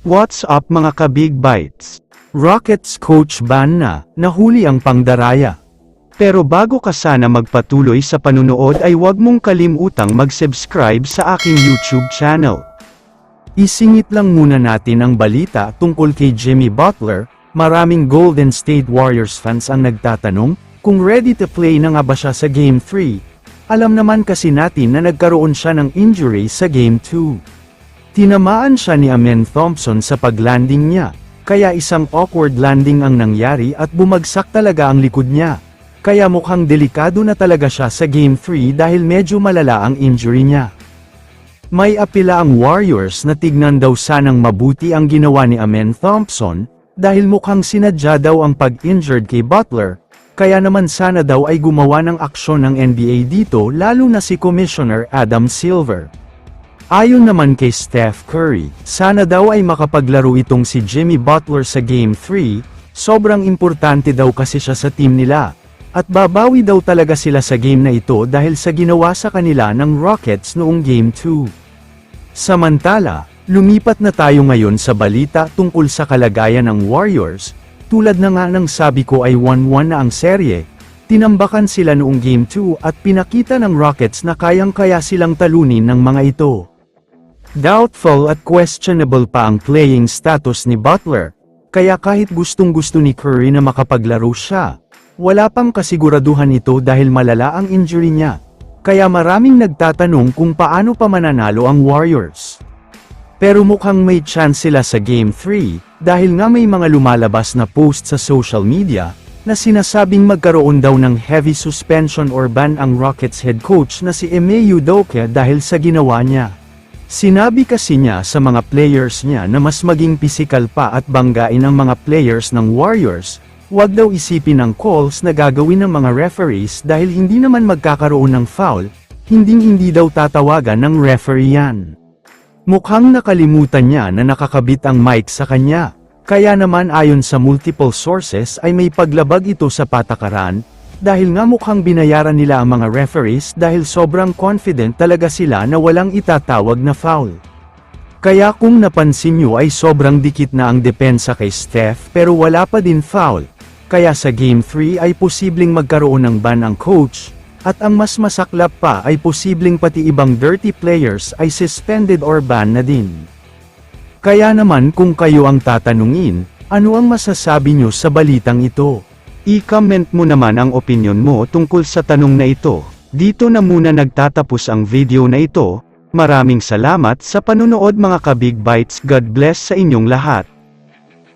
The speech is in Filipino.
What's up mga ka-Big Bites? Rockets coach ban na, nahuli ang pangdaraya. Pero bago ka sana magpatuloy sa panunood ay huwag mong kalimutang mag-subscribe sa aking YouTube channel. Isingit lang muna natin ang balita tungkol kay Jimmy Butler. Maraming Golden State Warriors fans ang nagtatanong kung ready to play na nga ba siya sa Game 3. Alam naman kasi natin na nagkaroon siya ng injury sa Game 2. Tinamaan siya ni Amen Thompson sa paglanding niya, kaya isang awkward landing ang nangyari at bumagsak talaga ang likod niya. Kaya mukhang delikado na talaga siya sa Game 3 dahil medyo malala ang injury niya. May apila ang Warriors na tignan daw sanang mabuti ang ginawa ni Amen Thompson, dahil mukhang sinadya daw ang pag-injured kay Butler, kaya naman sana daw ay gumawa ng aksyon ng NBA dito lalo na si Commissioner Adam Silver. Ayon naman kay Steph Curry, sana daw ay makapaglaro itong si Jimmy Butler sa Game 3, sobrang importante daw kasi siya sa team nila. At babawi daw talaga sila sa game na ito dahil sa ginawa sa kanila ng Rockets noong Game 2. Samantala, lumipat na tayo ngayon sa balita tungkol sa kalagayan ng Warriors. Tulad na nga ng sabi ko ay 1-1 na ang serye. Tinambakan sila noong Game 2 at pinakita ng Rockets na kayang-kaya silang talunin ng mga ito. Doubtful at questionable pa ang playing status ni Butler, kaya kahit gustong-gusto ni Curry na makapaglaro siya, wala pang kasiguraduhan ito dahil malala ang injury niya, kaya maraming nagtatanong kung paano pa mananalo ang Warriors. Pero mukhang may chance sila sa Game 3, dahil nga may mga lumalabas na post sa social media, na sinasabing magkaroon daw ng heavy suspension or ban ang Rockets head coach na si Ime Udoka dahil sa ginawa niya. Sinabi kasi niya sa mga players niya na mas maging pisikal pa at banggain ang mga players ng Warriors, huwag daw isipin ang calls na gagawin ng mga referees dahil hindi naman magkakaroon ng foul, hindi daw tatawagan ng referee yan. Mukhang nakalimutan niya na nakakabit ang mic sa kanya, kaya naman ayon sa multiple sources ay may paglabag ito sa patakaran, dahil nga mukhang binayaran nila ang mga referees dahil sobrang confident talaga sila na walang itatawag na foul. Kaya kung napansin nyo ay sobrang dikit na ang depensa kay Steph pero wala pa din foul, kaya sa Game 3 ay posibleng magkaroon ng ban ang coach, at ang mas masaklap pa ay posibleng pati ibang dirty players ay suspended or ban na din. Kaya naman kung kayo ang tatanungin, ano ang masasabi nyo sa balitang ito? I-comment mo naman ang opinion mo tungkol sa tanong na ito. Dito na muna nagtatapos ang video na ito. Maraming salamat sa panunood mga ka-Big Bites. God bless sa inyong lahat.